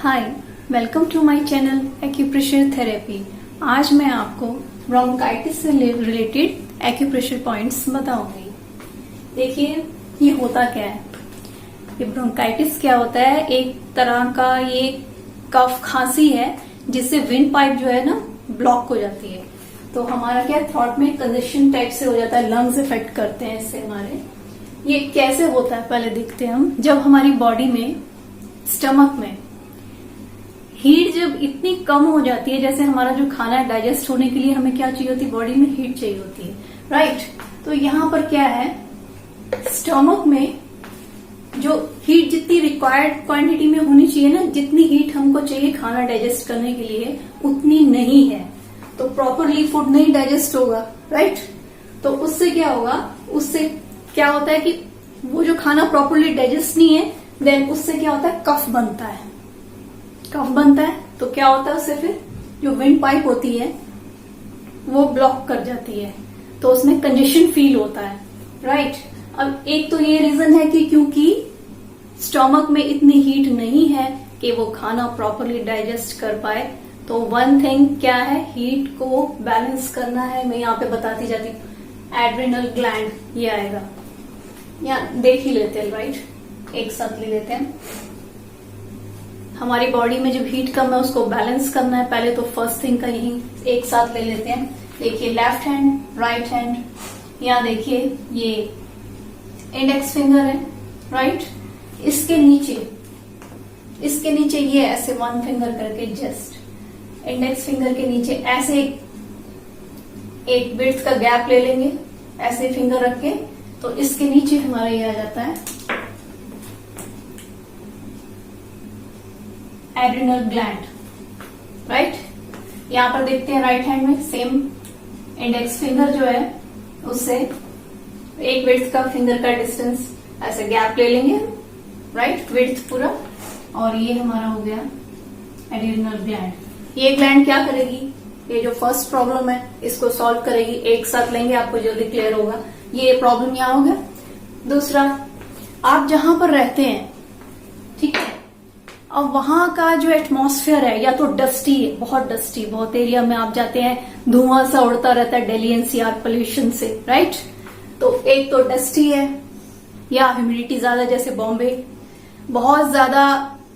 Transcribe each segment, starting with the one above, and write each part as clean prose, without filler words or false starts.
Hi, welcome to my channel acupressure therapy. आज मैं आपको ब्रोंकाइटिस से रिलेटेड एक्यूप्रेशर पॉइंट्स बताऊंगी। देखिए, ये होता क्या है। ये ब्रोंकाइटिस क्या होता है, एक तरह का ये कफ खांसी है जिससे विंड पाइप जो है ना ब्लॉक हो जाती है। तो हमारा क्या थ्रोट में कंजेशन टाइप से हो जाता है, लंग्स इफेक्ट करते हैं इससे हमारे। ये कैसे होता है पहले देखते हैं हम। जब हमारी बॉडी में स्टमक में हीट जब इतनी कम हो जाती है, जैसे हमारा जो खाना है डाइजेस्ट होने के लिए हमें क्या चाहिए होती है, बॉडी में हीट चाहिए होती है, राइट। तो यहाँ पर क्या है, स्टमक में जो हीट जितनी रिक्वायर्ड क्वांटिटी में होनी चाहिए ना, जितनी हीट हमको चाहिए खाना डाइजेस्ट करने के लिए, उतनी नहीं है। तो प्रॉपरली फूड नहीं डाइजेस्ट होगा, राइट। तो उससे क्या होगा, उससे क्या होता है कि वो जो खाना प्रॉपरली डाइजेस्ट नहीं है, देन उससे क्या होता है, कफ बनता है। कफ बनता है तो क्या होता है, उससे फिर जो विंड पाइप होती है वो ब्लॉक कर जाती है, तो उसमें कंजेशन फील होता है, राइट। अब एक तो ये रीजन है कि क्योंकि स्टमक में इतनी हीट नहीं है कि वो खाना प्रॉपरली डाइजेस्ट कर पाए। तो वन थिंग क्या है, हीट को बैलेंस करना है। मैं यहाँ पे बताती जाती हूँ, एड्रिनल ग्लैंड ये आएगा, यहाँ देख ही लेते हैं, राइट। एक साथ ले लेते हैं। हमारी बॉडी में जब हीट कम है उसको बैलेंस करना है पहले, तो फर्स्ट थिंग का यही एक साथ ले लेते हैं। देखिए, लेफ्ट हैंड, राइट हैंड, यहाँ देखिए ये इंडेक्स फिंगर है, राइट। इसके नीचे ये ऐसे वन फिंगर करके जस्ट इंडेक्स फिंगर के नीचे ऐसे एक विड्थ का गैप ले लेंगे, ऐसे फिंगर रख के। तो इसके नीचे हमारा ये आ जाता है एड्रिनल ग्लैंड, राइट। यहां पर देखते हैं राइट हैंड में सेम इंडेक्स फिंगर जो है उससे एक विड्थ का फिंगर का डिस्टेंस ऐसे गैप ले लेंगे, राइट, विड्थ पूरा। और ये हमारा हो गया एड्रिनल ग्लैंड। ये ग्लैंड क्या करेगी, ये जो फर्स्ट प्रॉब्लम है इसको सॉल्व करेगी। एक साथ लेंगे, आपको जल्दी क्लियर होगा। ये प्रॉब्लम यहाँ हो गया। दूसरा, आप जहां पर रहते हैं, ठीक है, अब वहां का जो एटमॉस्फेयर है या तो डस्टी है, बहुत डस्टी, बहुत एरिया में आप जाते हैं धुआं सा उड़ता रहता है दिल्ली एनसीआर पोल्यूशन से, राइट। तो एक तो डस्टी है या ह्यूमिडिटी ज्यादा, जैसे बॉम्बे। बहुत ज्यादा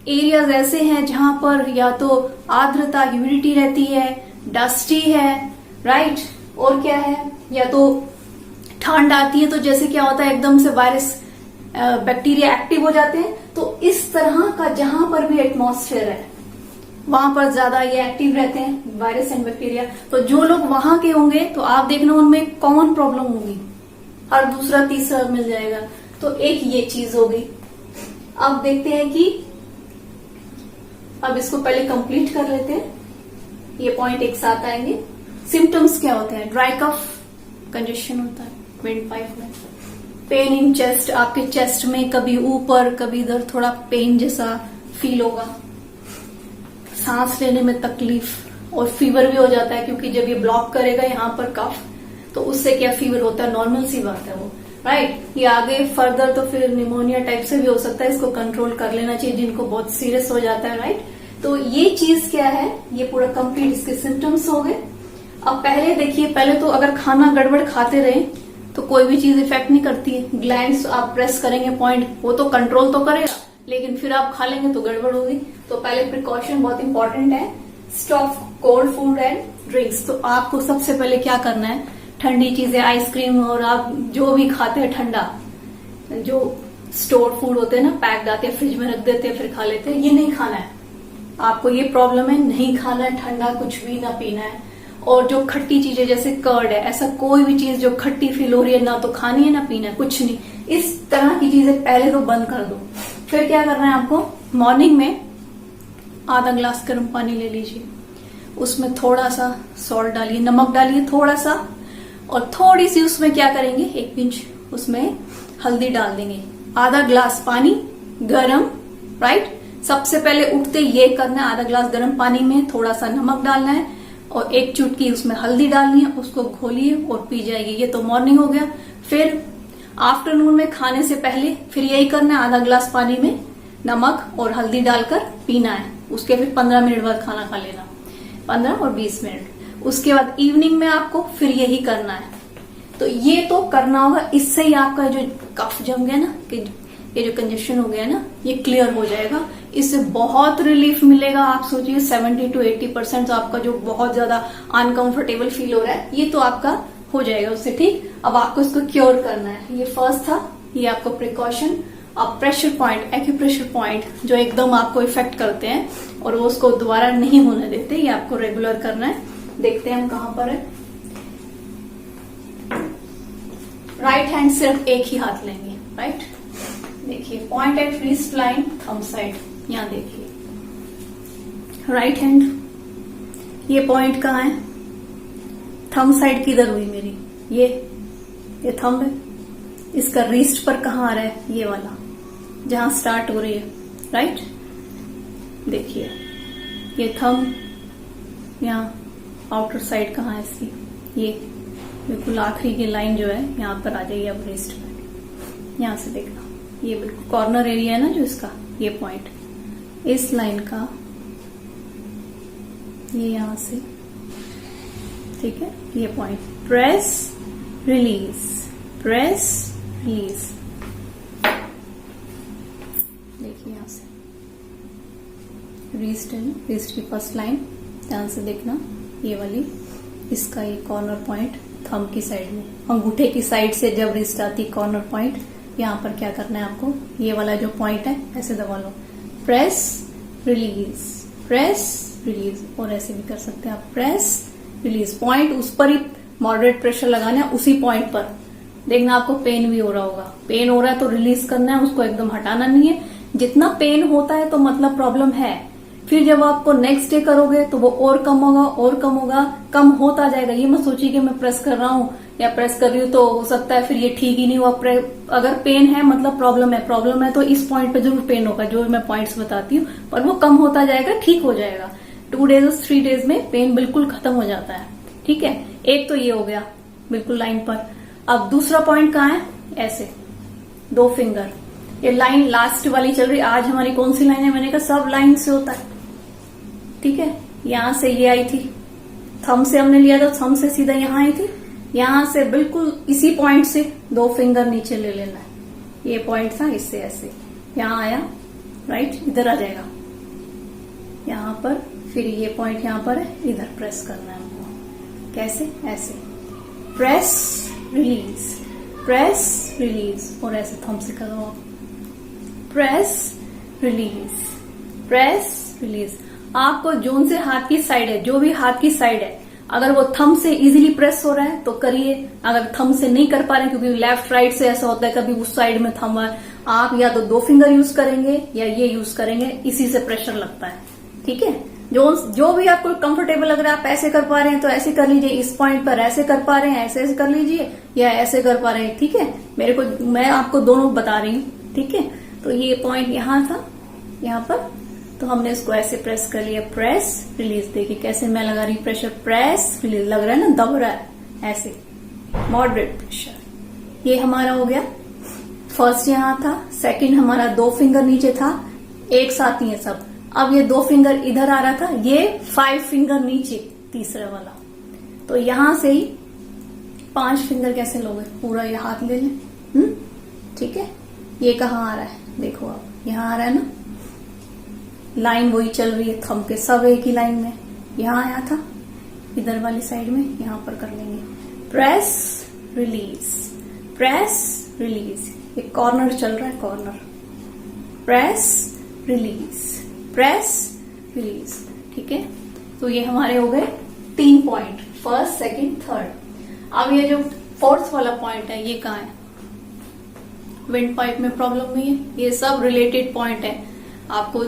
एरियाज ऐसे हैं जहां पर या तो आर्द्रता ह्यूमिडिटी रहती है, डस्टी है, राइट। और क्या है, या तो ठंड आती है तो जैसे क्या होता है, एकदम से वायरस बैक्टीरिया एक्टिव हो जाते हैं। तो इस तरह का जहां पर भी एटमॉस्फेयर है वहां पर ज्यादा ये एक्टिव रहते हैं वायरस एंड बैक्टीरिया। तो जो लोग वहां के होंगे तो आप देखना उनमें कॉमन प्रॉब्लम होगी, हर दूसरा तीसरा मिल जाएगा। तो एक ये चीज होगी। अब देखते हैं कि अब इसको पहले कंप्लीट कर लेते हैं, ये पॉइंट एक साथ आएंगे। सिम्टम्स क्या होते हैं, ड्राई कफ, कंजेशन होता है विंड पाइप में, पेन इन चेस्ट, आपके चेस्ट में कभी ऊपर कभी इधर थोड़ा पेन जैसा फील होगा, सांस लेने में तकलीफ, और फीवर भी हो जाता है क्योंकि जब ये ब्लॉक करेगा यहाँ पर कफ, तो उससे क्या फीवर होता है, नॉर्मल सी बात है वो, राइट। ये आगे फर्दर तो फिर निमोनिया टाइप से भी हो सकता है, इसको कंट्रोल कर लेना चाहिए जिनको बहुत सीरियस हो जाता है, राइट। तो ये चीज क्या है, ये पूरा कंप्लीट इसके सिम्टम्स हो गए। अब पहले देखिए, पहले तो अगर खाना गड़बड़ खाते रहे तो कोई भी चीज इफेक्ट नहीं करती है। ग्लैंड्स आप प्रेस करेंगे पॉइंट, वो तो कंट्रोल तो करेगा, लेकिन फिर आप खा लेंगे तो गड़बड़ होगी। तो पहले प्रिकॉशन बहुत इंपॉर्टेंट है, stop cold food and drinks. तो आपको सबसे पहले क्या करना है, ठंडी चीजें, आइसक्रीम और आप जो भी खाते हैं ठंडा, जो स्टोर फूड होते हैं ना, पैक्ड आते हैं, फ्रिज में रख देते हैं फिर खा लेते हैं, ये नहीं खाना है। आपको ये प्रॉब्लम है, नहीं खाना है ठंडा कुछ भी, ना पीना है। और जो खट्टी चीजें जैसे कर्ड है, ऐसा कोई भी चीज जो खट्टी फील हो रही है, ना तो खानी है ना पीना है, कुछ नहीं। इस तरह की चीजें पहले तो बंद कर दो। फिर क्या करना है आपको, मॉर्निंग में आधा ग्लास गर्म पानी ले लीजिए, उसमें थोड़ा सा सॉल्ट डालिए, नमक डालिए थोड़ा सा, और थोड़ी सी उसमें क्या करेंगे, एक पिंच उसमें हल्दी डाल देंगे। आधा ग्लास पानी गरम, राइट। सबसे पहले उठते ये करना है, आधा ग्लास गर्म पानी में थोड़ा सा नमक डालना है और एक चुटकी उसमें हल्दी डालनी है, उसको घोलिए और पी जाएगी। ये तो मॉर्निंग हो गया। फिर आफ्टरनून में खाने से पहले फिर यही करना है, आधा ग्लास पानी में नमक और हल्दी डालकर पीना है। उसके फिर 15 मिनट बाद खाना खा लेना, 15 और 20 मिनट। उसके बाद इवनिंग में आपको फिर यही करना है। तो ये तो करना होगा, इससे ही आपका जो कफ जम गया ना, कि ये जो कंजेशन हो गया ना, ये क्लियर हो जाएगा। इससे बहुत रिलीफ मिलेगा। आप सोचिए 70 to 80% आपका जो बहुत ज्यादा अनकंफर्टेबल फील हो रहा है, ये तो आपका हो जाएगा उससे, ठीक। अब आपको इसको क्योर करना है। ये फर्स्ट था, ये आपको प्रिकॉशन। अब प्रेशर पॉइंट, एक्यूप्रेशर पॉइंट जो एकदम आपको इफेक्ट करते हैं और वो उसको दोबारा नहीं होने देते, ये आपको रेगुलर करना है। देखते हैं हम कहां पर है। राइट हैंड सिर्फ एक ही हाथ लेंगे, राइट। देखिए point at wrist line, thumb side, यहां देखिए राइट हैंड। ये पॉइंट कहाँ है, थंब साइड किधर हुई मेरी, ये थंब है। इसका रिस्ट पर कहाँ आ रहा है, ये वाला जहां स्टार्ट हो रही है, राइट। देखिए ये थंब, यहाँ आउटर साइड कहाँ है इसकी, ये बिल्कुल आखिरी की लाइन जो है यहाँ पर आ जाएगी। अब रिस्ट पर यहाँ से देखना, ये बिल्कुल कॉर्नर एरिया है ना जो इसका, ये पॉइंट, इस लाइन का ये यहाँ से, ठीक है, ये point. Press release, press release. देखिए यहाँ से रिस्ट है, रिस्ट की फर्स्ट लाइन, ध्यान से देखना, ये वाली, इसका ये कॉर्नर पॉइंट थंब की साइड में, अंगूठे की साइड से जब रिस्ट आती कॉर्नर पॉइंट, यहाँ पर क्या करना है आपको, ये वाला जो पॉइंट है ऐसे दबा लो, प्रेस रिलीज, प्रेस रिलीज। और ऐसे भी कर सकते हैं आप, प्रेस रिलीज। पॉइंट उस पर ही मॉडरेट प्रेशर लगाना है, उसी पॉइंट पर। देखना आपको पेन भी हो रहा होगा, पेन हो रहा है तो रिलीज करना है, उसको एकदम हटाना नहीं है। जितना पेन होता है तो मतलब प्रॉब्लम है। फिर जब आपको नेक्स्ट डे करोगे तो वो और कम होगा, और कम होगा, कम होता जाएगा। ये मत सोचिए कि मैं प्रेस कर रहा हूँ या प्रेस कर रही हूँ तो हो सकता है फिर ये ठीक ही नहीं हुआ। अगर पेन है मतलब प्रॉब्लम है तो इस पॉइंट पे जरूर पेन होगा, जो मैं पॉइंट्स बताती हूँ, पर वो कम होता जाएगा, ठीक हो जाएगा। 2 डेज और 3 डेज में पेन बिल्कुल खत्म हो जाता है, ठीक है। एक तो ये हो गया बिल्कुल लाइन पर। अब दूसरा पॉइंट कहाँ है, ऐसे 2 फिंगर, ये लाइन लास्ट वाली चल रही। आज हमारी कौन सी लाइन है, मैंने कहा सब लाइन से होता है, ठीक है। यहां से ये आई थी, थंब से हमने लिया था, थंब से सीधा यहां आई थी, यहां से बिल्कुल इसी पॉइंट से 2 फिंगर नीचे ले लेना है। ये पॉइंट था, इससे ऐसे यहां आया, राइट, इधर आ जाएगा यहां पर। फिर ये पॉइंट यहां पर है, इधर प्रेस करना है हमको। कैसे, ऐसे प्रेस रिलीज, प्रेस रिलीज। और ऐसे थंब से करो आप, प्रेस रिलीज, प्रेस रिलीज। आपको जोन से हाथ की साइड है, जो भी हाथ की साइड है, अगर वो थंब से इजीली प्रेस हो रहा है तो करिए। अगर थंब से नहीं कर पा रहे, क्योंकि लेफ्ट राइट से ऐसा होता है, कभी उस साइड में थंब है, आप या तो 2 फिंगर यूज करेंगे या ये यूज करेंगे, इसी से प्रेशर लगता है, ठीक है। जो भी आपको कंफर्टेबल लग रहा है, आप ऐसे कर पा रहे हैं तो ऐसे कर लीजिए, इस पॉइंट पर ऐसे कर पा रहे हैं ऐसे ऐसे कर लीजिए, या ऐसे कर पा रहे हैं, ठीक है। मैं आपको दोनों बता रही हूँ, ठीक है। तो ये पॉइंट यहां था, यहां पर, तो हमने इसको ऐसे प्रेस कर लिया, प्रेस रिलीज। देखिए कैसे मैं लगा रही हूँ प्रेशर, प्रेस रिलीज, लग रहा है ना, दब रहा है ऐसे, मॉडरेट प्रेशर। ये हमारा हो गया फर्स्ट, यहां था। सेकंड हमारा 2 फिंगर नीचे था, एक साथ ही है सब। अब ये 2 फिंगर इधर आ रहा था, ये 5 फिंगर नीचे, तीसरा वाला। तो यहां से ही 5 फिंगर कैसे लोगे, पूरा ये हाथ ले लें, ठीक है। ये कहाँ आ रहा है, देखो आप, यहां आ रहा है ना, लाइन वही चल रही है, थंब के सब एक ही लाइन में। यहां आया था, इधर वाली साइड में, यहां पर कर लेंगे, प्रेस रिलीज, प्रेस रिलीज। ये कॉर्नर चल रहा है, corner, press release, press release, ठीक है। तो ये हमारे हो गए 3 पॉइंट, फर्स्ट, सेकंड, थर्ड। अब ये जो 4th वाला पॉइंट है, ये कहाँ है, विंड पाइप में प्रॉब्लम नहीं है। ये सब रिलेटेड पॉइंट है, आपको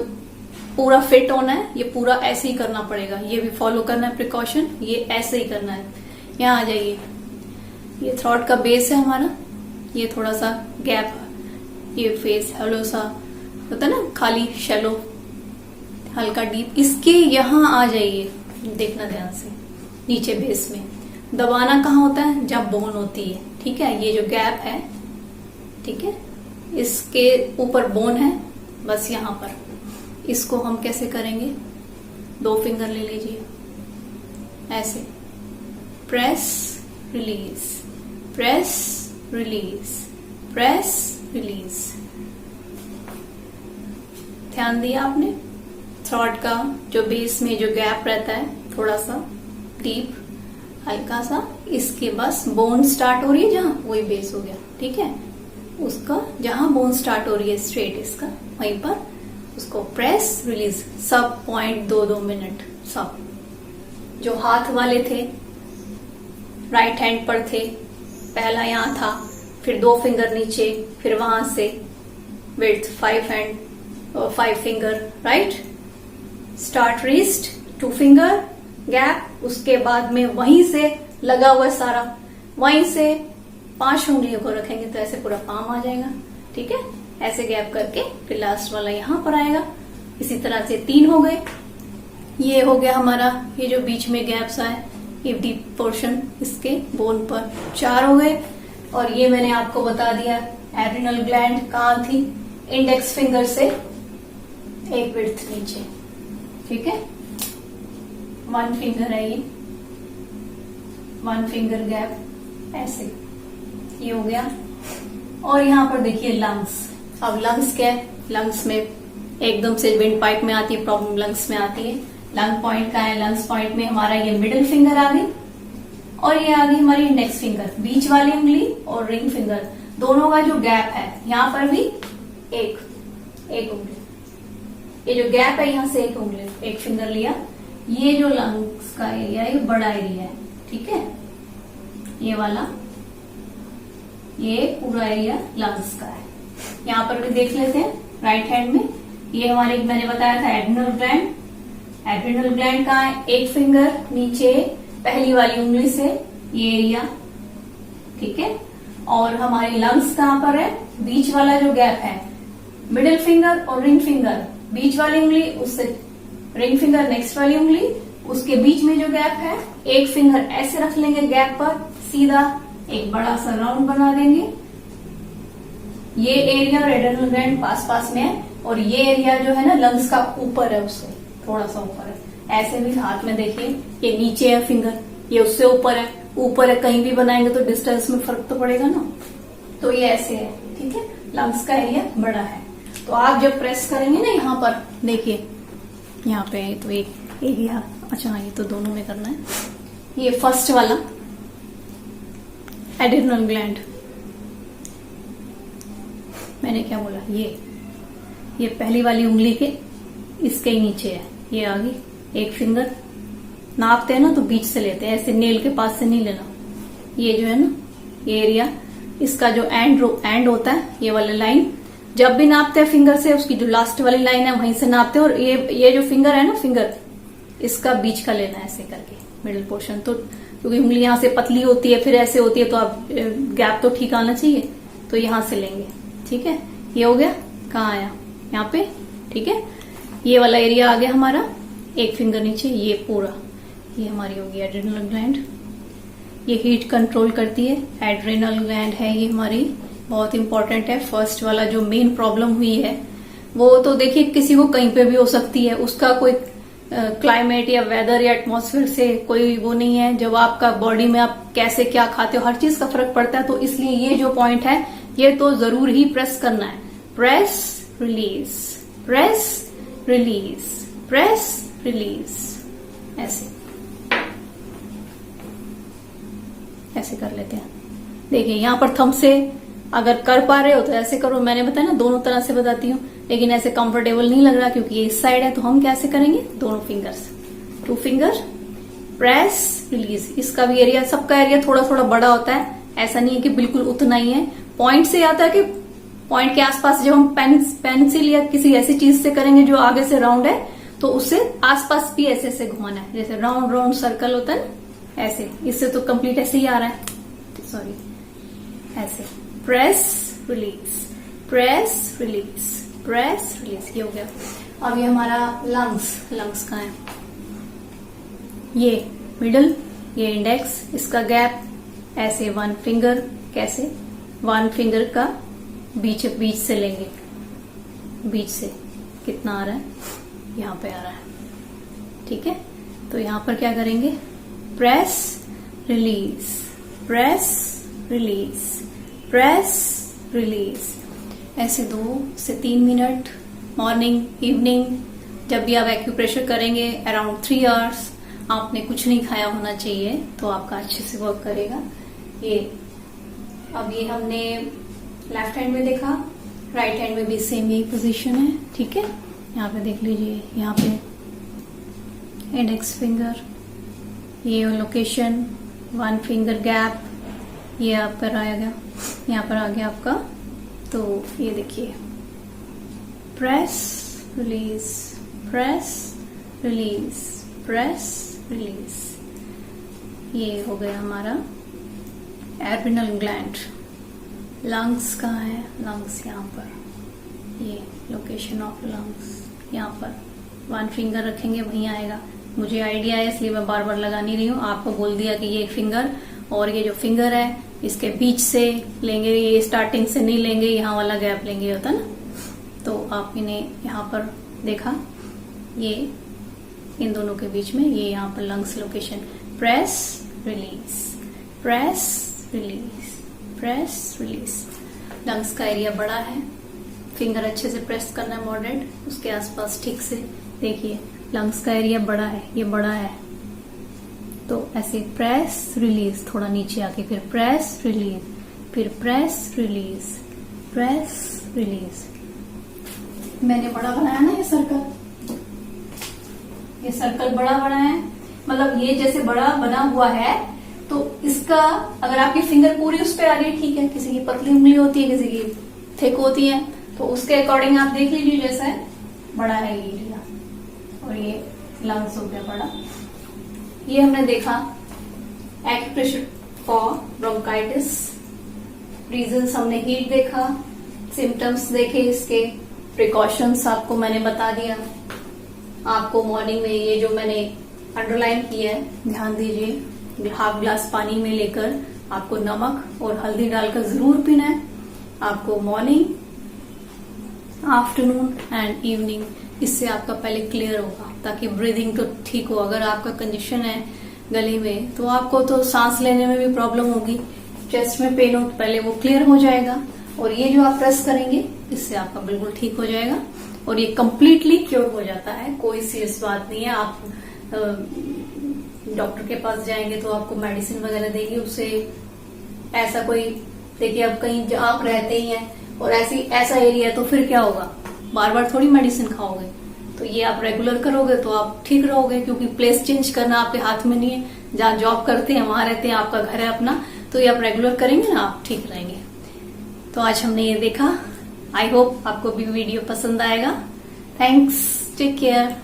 पूरा फिट होना है, ये पूरा ऐसे ही करना पड़ेगा। ये भी फॉलो करना है प्रिकॉशन, ये ऐसे ही करना है। यहाँ आ जाइए, ये थ्रॉट का बेस है हमारा, ये थोड़ा सा गैप है, ये फेस हेलो सा होता है ना, खाली शैलो, हल्का डीप, इसके यहाँ आ जाइए, देखना ध्यान से, नीचे बेस में। दबाना कहाँ होता है, जब बोन होती है, ठीक है। ये जो गैप है, ठीक है, इसके ऊपर बोन है, बस यहाँ पर इसको हम कैसे करेंगे, 2 फिंगर ले लीजिए, ऐसे press release, press release, press release. ध्यान दिया आपने, थ्रॉट का जो बेस में जो गैप रहता है थोड़ा सा डीप, हल्का सा, इसके बस बोन स्टार्ट हो रही है जहां, वही बेस हो गया। ठीक है, उसका जहां बोन स्टार्ट हो रही है स्ट्रेट इसका, वहीं पर उसको प्रेस रिलीज, सब 0.22 मिनट। सब जो हाथ वाले थे राइट हैंड पर थे, पहला यहां था, फिर 2 फिंगर नीचे, फिर वहां से width 5 finger, right, start wrist, 2 finger gap, उसके बाद में वहीं से लगा हुआ सारा, वहीं से 5 उंगलियों को रखेंगे तो ऐसे पूरा पाम आ जाएगा। ठीक है, ऐसे गैप करके फिर लास्ट वाला यहां पर आएगा। इसी तरह से 3 हो गए। ये हो गया हमारा, ये जो बीच में गैप्स आए, ये डीप पोर्शन इसके बोन पर। 4 हो गए। और ये मैंने आपको बता दिया एड्रिनल ग्लैंड कहाँ थी, इंडेक्स फिंगर से 1 विड्थ नीचे। ठीक है, 1 फिंगर है ये, 1 फिंगर गैप, ऐसे ये हो गया। और यहां पर देखिए लंग्स। अब लंग्स क्या है, लंग्स में एकदम से विंड पाइप में आती है प्रॉब्लम, लंग्स में आती है। लंग पॉइंट का है, लंग्स पॉइंट में हमारा ये मिडिल फिंगर आ गई और ये आ गई हमारी इंडेक्स फिंगर, बीच वाली उंगली और रिंग फिंगर, दोनों का जो गैप है यहां पर भी एक उंगली, ये जो गैप है यहां से 1 उंगली, 1 फिंगर लिया। ये जो लंग्स का एरिया है ये बड़ा एरिया है। ठीक है, ये वाला, ये पूरा एरिया लंग्स का है। यहां पर भी देख लेते हैं राइट हैंड में, ये हमारे मैंने बताया था एड्रिनल ग्लैंड। एड्रिनल ग्लैंड कहाँ है, 1 फिंगर नीचे पहली वाली उंगली से ये एरिया। ठीक है, और हमारी लंग्स कहां पर है, बीच वाला जो गैप है, मिडिल फिंगर और रिंग फिंगर, बीच वाली उंगली उससे रिंग फिंगर नेक्स्ट वाली उंगली, उसके बीच में जो गैप है 1 फिंगर ऐसे रख लेंगे गैप पर, सीधा एक बड़ा सा राउंड बना देंगे। ये एरिया और एड्रिनल ग्लैंड पास पास में है और ये एरिया जो है ना लंग्स का ऊपर है, उससे थोड़ा सा ऊपर है। ऐसे भी हाथ में देखिए, ये नीचे है फिंगर, ये उससे ऊपर है, कहीं भी बनाएंगे तो डिस्टेंस में फर्क तो पड़ेगा ना, तो ये ऐसे है। ठीक है, लंग्स का एरिया बड़ा है। तो आप जब प्रेस करेंगे ना यहाँ पर देखिए, यहाँ पे तो एक एरिया, अच्छा ये तो दोनों में करना है। ये फर्स्ट वाला एड्रिनल ग्लैंड, मैंने क्या बोला, ये पहली वाली उंगली के इसके ही नीचे है, ये आ गई 1 फिंगर। नापते हैं ना तो बीच से लेते हैं, ऐसे नेल के पास से नहीं लेना। ये जो है ना ये एरिया, इसका जो एंड होता है, ये वाला लाइन जब भी नापते हैं फिंगर से, उसकी जो लास्ट वाली लाइन है वहीं से नापते हैं। और ये जो फिंगर है ना, फिंगर इसका बीच का लेना है ऐसे करके, मिडिल पोर्शन। तो क्योंकि उंगली यहाँ से पतली होती है फिर ऐसे होती है, तो आप गैप तो ठीक आना चाहिए, तो यहां से लेंगे। ठीक है, ये हो गया, कहाँ आया, यहाँ पे। ठीक है, ये वाला एरिया आ गया हमारा 1 फिंगर नीचे, ये पूरा, ये हमारी होगी एड्रिनल ग्लैंड। ये हीट कंट्रोल करती है, एड्रिनल ग्लैंड है ये हमारी, बहुत इंपॉर्टेंट है। फर्स्ट वाला जो मेन प्रॉब्लम हुई है वो तो देखिए किसी को कहीं पे भी हो सकती है, उसका कोई क्लाइमेट या वेदर या एटमॉस्फेयर से कोई वो नहीं है। जब आपका बॉडी में आप कैसे क्या खाते हो, हर चीज का फर्क पड़ता है। तो इसलिए ये जो पॉइंट है ये तो जरूर ही प्रेस करना है। Press release, press release, press release, ऐसे कर लेते हैं। देखिए यहां पर थंब से अगर कर पा रहे हो तो ऐसे करो, मैंने बताया ना दोनों तरह से बताती हूँ, लेकिन ऐसे कंफर्टेबल नहीं लग रहा क्योंकि ये इस साइड है, तो हम कैसे करेंगे, दोनों फिंगर्स, 2 फिंगर, प्रेस रिलीज। इसका भी एरिया, सबका एरिया थोड़ा थोड़ा बड़ा होता है, ऐसा नहीं है कि बिल्कुल उतना ही है। पॉइंट से आता है कि पॉइंट के आसपास जब हम पेंसिल या किसी ऐसी चीज से करेंगे जो आगे से राउंड है, तो उससे आसपास भी ऐसे ऐसे घुमाना है, जैसे राउंड राउंड सर्कल होता है ना, ऐसे। इससे तो कंप्लीट ऐसे ही आ रहा है, सॉरी, ऐसे press release, press release, press release, ये हो गया। अब ये हमारा लंग्स कहाँ है, ये मिडल, ये इंडेक्स, इसका गैप ऐसे 1 फिंगर, कैसे 1 फिंगर का बीच से लेंगे, बीच से कितना आ रहा है यहाँ पे आ रहा है, ठीक है। तो यहाँ पर क्या करेंगे, press release, press release, press release, ऐसे 2 से 3 मिनट मॉर्निंग इवनिंग जब भी आप एक्यूप्रेशर करेंगे अराउंड 3 आवर्स। आपने कुछ नहीं खाया होना चाहिए तो आपका अच्छे से वर्क करेगा ये। अब ये हमने लेफ्ट हैंड में देखा, राइट हैंड में भी सेम यही पोजीशन है, ठीक है। यहाँ पे देख लीजिए, यहाँ पे इंडेक्स फिंगर, ये लोकेशन, 1 फिंगर गैप, ये आप पर आएगा, यहाँ पर आ गया आपका। तो ये देखिए, press release, press release, press release, ये हो गया हमारा एड्रिनल ग्लैंड। लंग्स कहाँ है, लंग्स यहाँ पर, ये लोकेशन ऑफ लंग्स यहाँ पर 1 फिंगर रखेंगे वहीं आएगा। मुझे आइडिया है इसलिए मैं बार बार लगा नहीं रही हूँ, आपको बोल दिया कि ये फिंगर और ये जो फिंगर है इसके बीच से लेंगे, ये स्टार्टिंग से नहीं लेंगे, यहाँ वाला गैप लेंगे, होता ना। तो आप इन्हें यहाँ पर देखा, ये इन दोनों के बीच में, ये यहाँ पर lungs location, press release, press release, press release. Lungs का एरिया बड़ा है, फिंगर अच्छे से प्रेस करना है, मॉडरेट, उसके आसपास ठीक से देखिए, लंग्स का एरिया बड़ा है, ये बड़ा है। तो ऐसे प्रेस रिलीज, थोड़ा नीचे आके फिर प्रेस रिलीज, फिर प्रेस रिलीज, प्रेस रिलीज। मैंने बड़ा बनाया ना ये सर्कल, ये सर्कल बड़ा बना है, मतलब ये जैसे बड़ा बना हुआ है। तो इसका अगर आपकी फिंगर पूरी उस पे आ रही है, ठीक है, किसी की पतली उंगली होती है, किसी की थिक होती है, तो उसके अकॉर्डिंग आप देख लीजिए, जैसा है बड़ा है ये एरिया, और ये लंग्स हो गया बड़ा। ये हमने देखा एक्यूप्रेशर फॉर ब्रोंकाइटिस, रीजंस हमने हीट देखा, सिम्टम्स देखे, इसके प्रिकॉशंस आपको मैंने बता दिया। आपको मॉर्निंग में ये जो मैंने अंडरलाइन किया है ध्यान दीजिए, हाफ ग्लास पानी में लेकर आपको नमक और हल्दी डालकर जरूर पीना है। आपको मॉर्निंग, आफ्टरनून एंड इवनिंग, इससे आपका पहले क्लियर होगा, ताकि ब्रीदिंग तो ठीक हो। अगर आपका कंजेशन है गले में तो आपको तो सांस लेने में भी प्रॉब्लम होगी, चेस्ट में पेन हो, पहले वो क्लियर हो जाएगा। और ये जो आप प्रेस करेंगे इससे आपका बिल्कुल ठीक हो जाएगा, और ये कंप्लीटली क्योर हो जाता है, कोई सीरियस बात नहीं है। आप डॉक्टर के पास जाएंगे तो आपको मेडिसिन वगैरह देंगे, उससे ऐसा कोई, देखिए अब कहीं आप रहते ही हैं और ऐसा एरिया है तो फिर क्या होगा, बार बार थोड़ी मेडिसिन खाओगे। तो ये आप रेगुलर करोगे तो आप ठीक रहोगे, क्योंकि प्लेस चेंज करना आपके हाथ में नहीं है। जहाँ जॉब करते हैं वहां रहते हैं, आपका घर है अपना, तो ये आप रेगुलर करेंगे ना, आप ठीक रहेंगे। तो आज हमने ये देखा, आई होप आपको भी वीडियो पसंद आएगा। Thanks, take care.